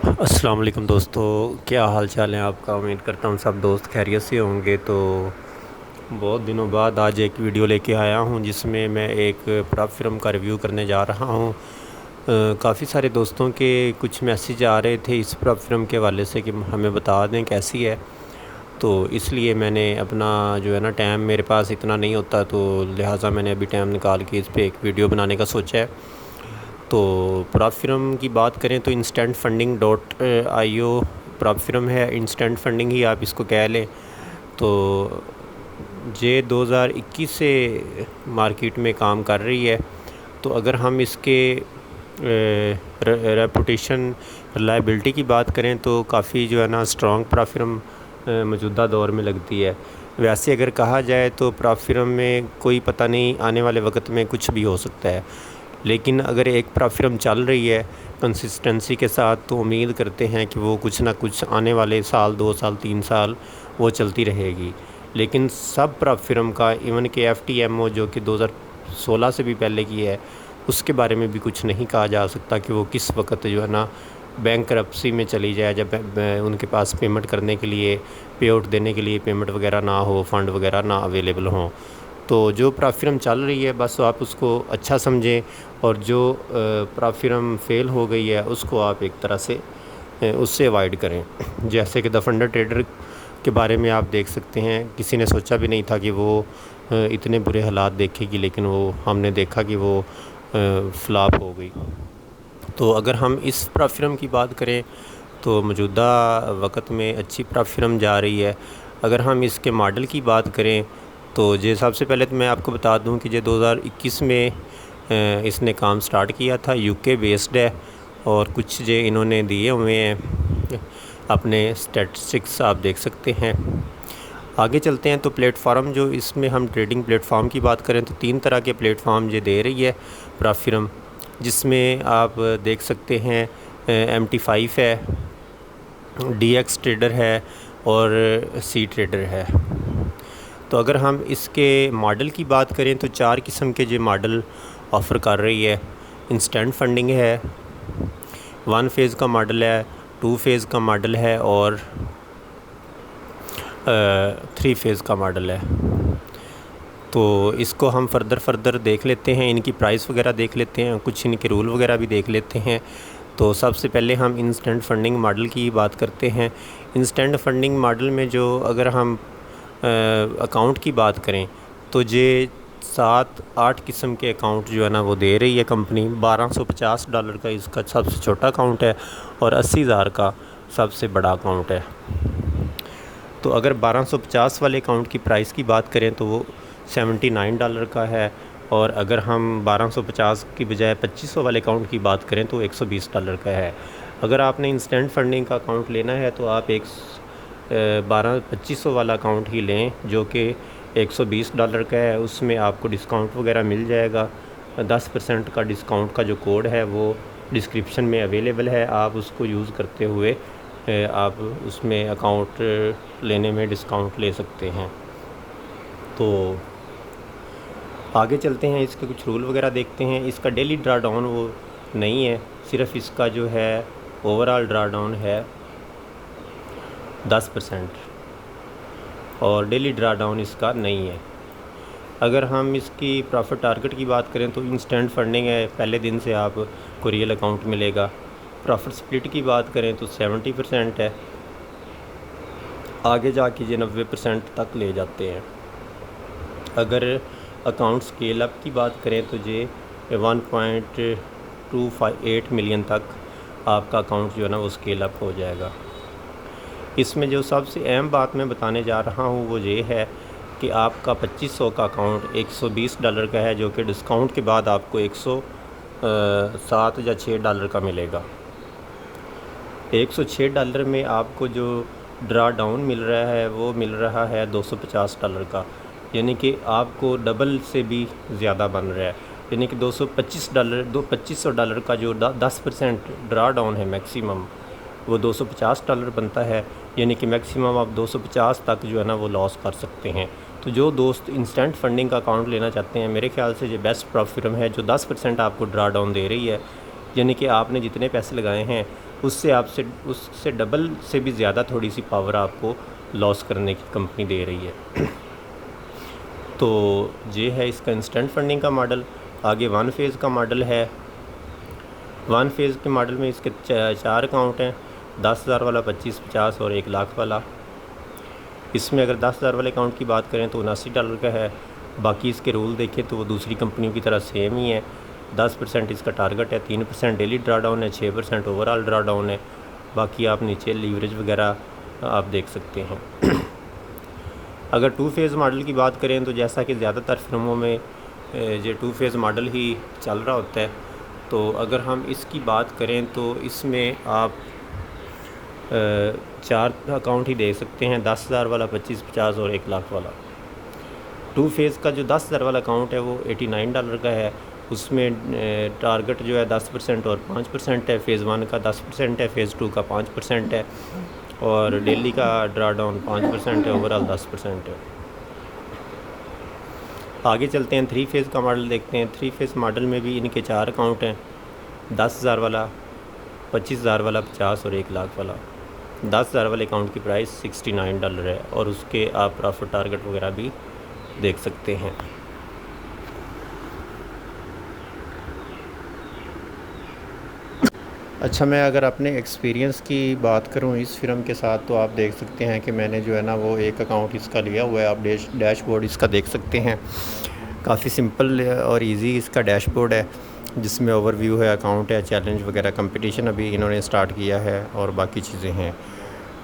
अस्सलाम वालेकुम दोस्तों, क्या हाल चाल है आपका। उम्मीद करता हूँ सब दोस्त खैरियत से होंगे। तो बहुत दिनों बाद आज एक वीडियो लेके आया हूँ जिसमें मैं एक प्रॉप फिल्म का रिव्यू करने जा रहा हूँ। काफ़ी सारे दोस्तों के कुछ मैसेज आ रहे थे इस प्रॉप फिल्म के हवाले से कि हमें बता दें कैसी है। तो इसलिए मैंने अपना जो है ना टाइम मेरे पास इतना नहीं होता, तो लिहाजा मैंने अभी टाइम निकाल के इस पर एक वीडियो बनाने का सोचा है। तो प्रॉप फिल्म की बात करें तो instant funding dot I O prop firm है। इंस्टेंट फंडिंग ही आप इसको कह लें। तो ये 2021 से मार्केट में काम कर रही है। तो अगर हम इसके रेपुटेशन रिलायबिलिटी की बात करें तो काफ़ी जो है ना स्ट्रॉन्ग प्रॉप फिल्म मौजूदा दौर में लगती है। वैसे अगर कहा जाए तो प्रॉप फिल्म में कोई पता नहीं, आने वाले वक्त में कुछ भी हो सकता है। लेकिन अगर एक प्रॉप फिल्म चल रही है कंसिस्टेंसी के साथ, तो उम्मीद करते हैं कि वो कुछ ना कुछ आने वाले साल, 2 साल, 3 साल वो चलती रहेगी। लेकिन सब प्रॉप फिल्म का, इवन कि FTMO जो कि 2016 से भी पहले की है, उसके बारे में भी कुछ नहीं कहा जा सकता कि वो किस वक्त जो है ना बैंकरप्सी में चली जाए, जब उनके पास पेमेंट करने के लिए, पे आउट देने के लिए पेमेंट वगैरह ना हो, फ़ंड वगैरह ना अवेलेबल हों। तो जो प्रॉप फिल्म चल रही है बस आप उसको अच्छा समझें, और जो प्रॉप फिल्म फ़ेल हो गई है उसको आप एक तरह से उससे अवॉइड करें। जैसे कि द फंडर ट्रेडर के बारे में आप देख सकते हैं, किसी ने सोचा भी नहीं था कि वो इतने बुरे हालात देखेगी, लेकिन वो हमने देखा कि वो फ्लॉप हो गई। तो अगर हम इस प्रॉप फिल्म की बात करें तो मौजूदा वक़्त में अच्छी प्रॉप फिल्म जा रही है। अगर हम इसके मॉडल की बात करें तो ये सबसे पहले तो मैं आपको बता दूं कि ये 2021 में इसने काम स्टार्ट किया था। UK बेस्ड है, और कुछ ये इन्होंने दिए हुए हैं अपने स्टैटिस्टिक्स, आप देख सकते हैं। आगे चलते हैं तो प्लेटफॉर्म, जो इसमें हम ट्रेडिंग प्लेटफॉर्म की बात करें तो 3 तरह के प्लेटफॉर्म ये दे रही है प्रॉप फिल्म, जिसमें आप देख सकते हैं MT5 है, DX ट्रेडर है और C ट्रेडर है। तो अगर हम इसके मॉडल की बात करें तो 4 किस्म के जो मॉडल ऑफ़र कर रही है। इंस्टेंट फंडिंग है, 1 फेज़ का मॉडल है, 2 फेज़ का मॉडल है और 3 फेज़ का मॉडल है। तो इसको हम फर्दर देख लेते हैं, इनकी प्राइस वगैरह देख लेते हैं, कुछ इनके रूल वगैरह भी देख लेते हैं। तो सबसे पहले हम इंस्टेंट फ़ंडिंग मॉडल की बात करते हैं। इंस्टेंट फ़ंडिंग मॉडल में जो अगर हम अकाउंट की बात करें तो ये 7-8 किस्म के अकाउंट जो है ना वो दे रही है कंपनी। $1250 का इसका सबसे छोटा अकाउंट है और 80,000 का सबसे बड़ा अकाउंट है। तो अगर 1250 वाले अकाउंट की प्राइस की बात करें तो वो $79 का है, और अगर हम 1250 की बजाय 2500 वाले अकाउंट की बात करें तो $120 का है। अगर आपने इंस्टेंट फंडिंग का अकाउंट लेना है तो आप 2500 वाला अकाउंट ही लें, जो कि $120 का है। उसमें आपको डिस्काउंट वगैरह मिल जाएगा। 10% का डिस्काउंट का जो कोड है वो डिस्क्रिप्शन में अवेलेबल है, आप उसको यूज़ करते हुए आप उसमें अकाउंट लेने में डिस्काउंट ले सकते हैं। तो आगे चलते हैं, इसके कुछ रूल वगैरह देखते हैं। इसका डेली ड्रा डाउन वो नहीं है, सिर्फ इसका जो है ओवरऑल ड्रा डाउन है 10%, और डेली ड्रा डाउन इसका नहीं है। अगर हम इसकी प्रॉफिट टारगेट की बात करें तो इंस्टेंट फंडिंग है, पहले दिन से आपको रियल अकाउंट मिलेगा। प्रॉफिट स्प्लिट की बात करें तो 70% है, आगे जाके ये 90% तक ले जाते हैं। अगर अकाउंट स्केल अप की बात करें तो ये 1.258 मिलियन तक आपका अकाउंट जो है ना वो स्केल अप हो जाएगा। इसमें जो सबसे अहम बात मैं बताने जा रहा हूँ वो ये है कि आपका 2500 का अकाउंट $120 का है, जो कि डिस्काउंट के बाद आपको 107 या $6 का मिलेगा। $106 में आपको जो ड्रा डाउन मिल रहा है वो मिल रहा है $250 का, यानी कि आपको डबल से भी ज़्यादा बन रहा है। यानी कि $2500 का जो 10% ड्रा डाउन है मैक्सिमम, वो $250 बनता है। यानी कि मैक्सिमम आप 250 तक जो है ना वो लॉस कर सकते हैं। तो जो दोस्त इंस्टेंट फंडिंग का अकाउंट लेना चाहते हैं, मेरे ख्याल से ये बेस्ट प्रॉप फिल्म है, जो 10% आपको ड्रा डाउन दे रही है। यानी कि आपने जितने पैसे लगाए हैं उससे डबल से भी ज़्यादा थोड़ी सी पावर आपको लॉस करने की कंपनी दे रही है। तो ये है इसका इंस्टेंट फंडिंग का मॉडल। आगे वन फेज़ का मॉडल है। वन फेज़ के मॉडल में इसके 4 अकाउंट हैं, 10,000 वाला, 25, 50 और 1 लाख वाला। इसमें अगर 10,000 वाले अकाउंट की बात करें तो $79 का है। बाकी इसके रूल देखें तो वो दूसरी कंपनियों की तरह सेम ही है। 10% इसका टारगेट है, 3% डेली ड्रा डाउन है, 6% ओवरऑल ड्रा डाउन है। बाकी आप नीचे लीवरेज वगैरह आप देख सकते हैं। अगर 2 फेज़ मॉडल की बात करें तो जैसा कि ज़्यादातर फिल्मों में ये 2 फेज़ मॉडल ही चल रहा होता है, तो अगर हम इसकी बात करें तो इसमें आप 4 अकाउंट ही देख सकते हैं, 10,000 वाला, 25, 50 और 1 लाख वाला। 2 फेज़ का जो 10,000 वाला अकाउंट है वो $89 का है। उसमें टारगेट जो है 10% और 5% है। फ़ेज़ 1 का 10% है, फ़ेज़ 2 का 5% है और डेली का ड्रा डाउन 5% है, ओवरऑल 10% है। आगे चलते हैं, 3 फेज़ का मॉडल देखते हैं। 3 फेज़ मॉडल में भी इनके 4 अकाउंट हैं, 10,000 वाला, 25,000 वाला, 50 और 1 लाख वाला। 10,000 वाले अकाउंट की प्राइस $69 है और उसके आप प्रॉफिट टारगेट वगैरह भी देख सकते हैं। अच्छा, मैं अगर अपने एक्सपीरियंस की बात करूं इस फ़िल्म के साथ, तो आप देख सकते हैं कि मैंने जो है ना वो एक अकाउंट इसका लिया हुआ है। आप डैशबोर्ड इसका देख सकते हैं। काफ़ी सिंपल और इजी इसका डैशबोर्ड है, जिसमें ओवरव्यू है, अकाउंट है, चैलेंज वगैरह, कंपटीशन अभी इन्होंने स्टार्ट किया है और बाकी चीज़ें हैं।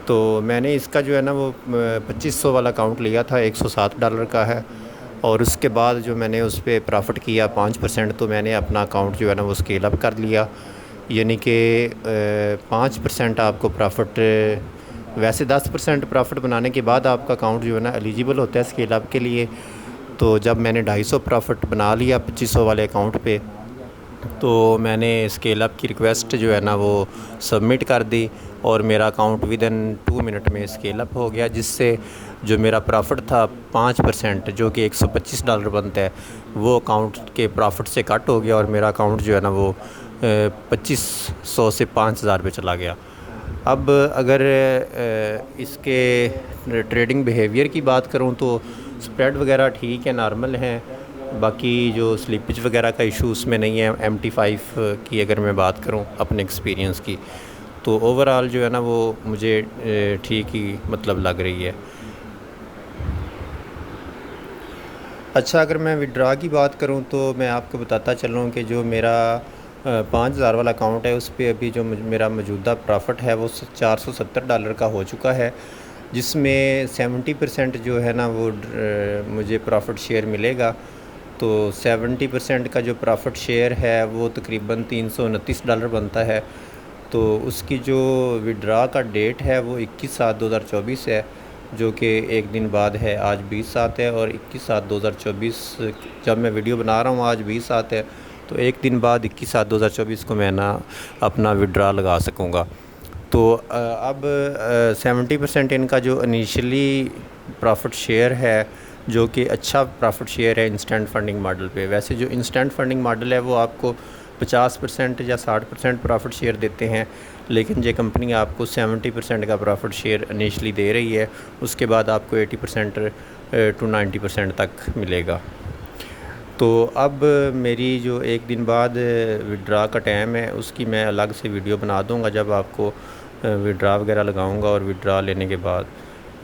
तो मैंने इसका जो है ना वो 2500 वाला अकाउंट लिया था, $107 का है। और उसके बाद जो मैंने उस पर प्रॉफिट किया 5%, तो मैंने अपना अकाउंट जो है ना वो स्केल अप कर लिया। यानी कि 5% आपको प्रॉफिट, वैसे 10% प्रॉफिट बनाने के बाद आपका अकाउंट जो है ना एलिजिबल होता है स्केल अप के लिए। तो जब मैंने 250 प्रॉफिट बना लिया 2500 वाले अकाउंट पे, तो मैंने स्केल अप की रिक्वेस्ट जो है ना वो सबमिट कर दी और मेरा अकाउंट विदिन 2 मिनट में स्केल अप हो गया, जिससे जो मेरा प्रॉफिट था 5% जो कि $125 बनता है, वो अकाउंट के प्रॉफिट से कट हो गया और मेरा अकाउंट जो है ना वो 2500 से 5,000 पे चला गया। अब अगर इसके ट्रेडिंग बिहेवियर की बात करूं तो स्प्रेड वगैरह ठीक है, नॉर्मल हैं। बाकी जो स्लिपेज वगैरह का इशू उसमें नहीं है। MT5 की अगर मैं बात करूं अपने एक्सपीरियंस की, तो ओवरऑल जो है ना वो मुझे ठीक ही मतलब लग रही है। अच्छा, अगर मैं विड्रा की बात करूं तो मैं आपको बताता चलूं कि जो मेरा 5,000 वाला अकाउंट है उस पर अभी जो मेरा मौजूदा प्रॉफिट है वो $470 का हो चुका है, जिसमें 70% जो है ना वो मुझे प्रॉफिट शेयर मिलेगा। तो 70% का जो प्रॉफिट शेयर है वो तकरीबन $329 बनता है। तो उसकी जो विड्रा का डेट है वो 21/7/2024 है, जो कि एक दिन बाद है। आज 20/7 है और 21/7/2024 जब मैं वीडियो बना रहा हूँ आज 20/7 है, तो एक दिन बाद 21/7/2024 को मैं ना अपना विड्रा लगा सकूँगा। तो अब 70% इनका जो इनिशियली प्रॉफिट शेयर है, जो कि अच्छा प्रॉफिट शेयर है इंस्टेंट फंडिंग मॉडल पे। वैसे जो इंस्टेंट फंडिंग मॉडल है वो आपको 50% या 60% प्रॉफिट शेयर देते हैं, लेकिन ये कंपनी आपको 70% का प्रॉफिट शेयर इनिशियली दे रही है। उसके बाद आपको 80% टू 90% तक मिलेगा। तो अब मेरी जो एक दिन बाद विड्रा का टाइम है उसकी मैं अलग से वीडियो बना दूंगा, जब आपको विड्रा वगैरह लगाऊंगा और विड्रा लेने के बाद।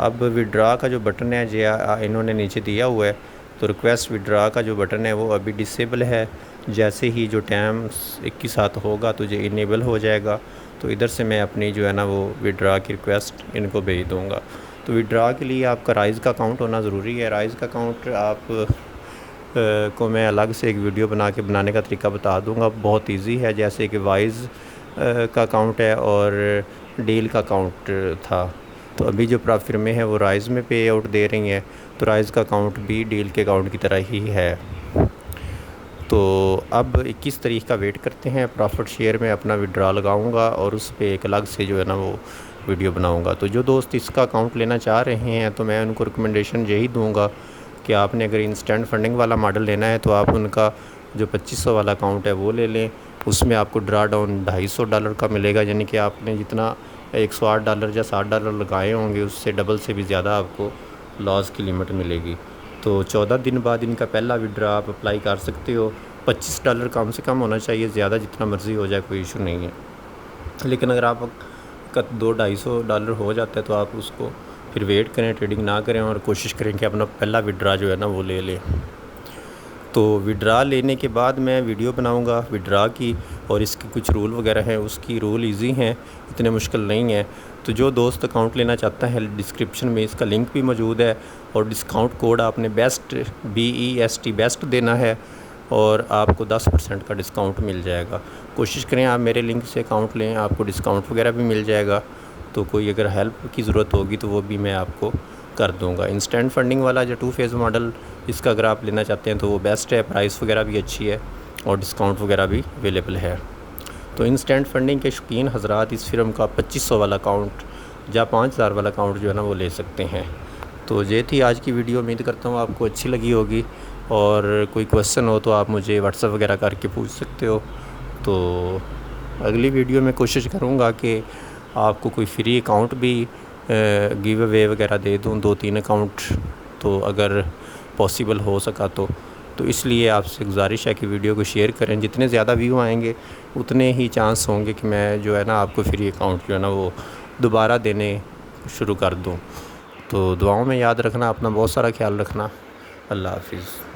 अब विड्रा का जो बटन है जो इन्होंने नीचे दिया हुआ है, तो रिक्वेस्ट विड्रा का जो बटन है वो अभी डिसेबल है। जैसे ही जो टाइम 21/7 होगा तो ये इनेबल हो जाएगा। तो इधर से मैं अपनी जो है ना वो विड्रा की रिक्वेस्ट इनको भेज दूँगा। तो विड्रा के लिए आपका राइज़ का अकाउंट होना ज़रूरी है। राइज़ का अकाउंट आप को मैं अलग से एक वीडियो बनाने का तरीका बता दूंगा। बहुत इजी है, जैसे कि वाइज़ का अकाउंट है और डील का अकाउंट था। तो अभी जो प्रॉफिट में है वो राइज़ में पे आउट दे रही हैं, तो राइज़ का अकाउंट भी डील के अकाउंट की तरह ही है। तो अब 21 तारीख का वेट करते हैं। प्रॉफिट शेयर में अपना विड्रा लगाऊंगा और उस पर एक अलग से जो है ना वो वीडियो बनाऊंगा। तो जो दोस्त इसका अकाउंट लेना चाह रहे हैं तो मैं उनको रिकमेंडेशन यही दूंगा कि आपने अगर इंस्टेंट फंडिंग वाला मॉडल लेना है तो आप उनका जो 2500 वाला अकाउंट है वो ले लें, उसमें आपको ड्रा डाउन $250 का मिलेगा, यानी कि आपने जितना $108 या $60 लगाए होंगे उससे डबल से भी ज़्यादा आपको लॉस की लिमिट मिलेगी। तो 14 दिन बाद इनका पहला विड्रा आप अप्लाई कर सकते हो। $25 कम से कम होना चाहिए, ज़्यादा जितना मर्ज़ी हो जाए कोई इशू नहीं है। लेकिन अगर आप का $200-250 हो जाता है तो आप उसको फिर वेट करें, ट्रेडिंग ना करें और कोशिश करें कि अपना पहला विड्रा जो है ना वो ले लें। तो विड्रा लेने के बाद मैं वीडियो बनाऊंगा विड्रा की, और इसके कुछ रूल वगैरह हैं, उसकी रूल इजी हैं, इतने मुश्किल नहीं है। तो जो दोस्त अकाउंट लेना चाहता है डिस्क्रिप्शन में इसका लिंक भी मौजूद है, और डिस्काउंट कोड आपने बेस्ट BEST बेस्ट देना है और आपको 10% का डिस्काउंट मिल जाएगा। कोशिश करें आप मेरे लिंक से अकाउंट लें, आपको डिस्काउंट वगैरह भी मिल जाएगा। तो कोई अगर हेल्प की ज़रूरत होगी तो वो भी मैं आपको कर दूंगा। इंस्टेंट फंडिंग वाला जो 2 फेज़ मॉडल, इसका अगर आप लेना चाहते हैं तो वो बेस्ट है, प्राइस वगैरह भी अच्छी है और डिस्काउंट वगैरह भी अवेलेबल है। तो इंस्टेंट फंडिंग के शौकीन हज़रात इस फिल्म का 2500 वाला अकाउंट या 5000 वाला अकाउंट जो है ना वो ले सकते हैं। तो ये थी आज की वीडियो, उम्मीद करता हूँ आपको अच्छी लगी होगी, और कोई क्वेश्चन हो तो आप मुझे व्हाट्सएप वगैरह करके पूछ सकते हो। तो अगली वीडियो में कोशिश करूँगा कि आपको कोई फ्री अकाउंट भी गिव अवे वगैरह दे दूँ, 2-3 अकाउंट, तो अगर पॉसिबल हो सका तो इसलिए आपसे गुजारिश है कि वीडियो को शेयर करें। जितने ज़्यादा व्यू आएंगे उतने ही चांस होंगे कि मैं जो है ना आपको फ्री अकाउंट जो है ना वो दोबारा देने शुरू कर दूँ। तो दुआओं में याद रखना, अपना बहुत सारा ख्याल रखना। अल्लाह हाफिज़।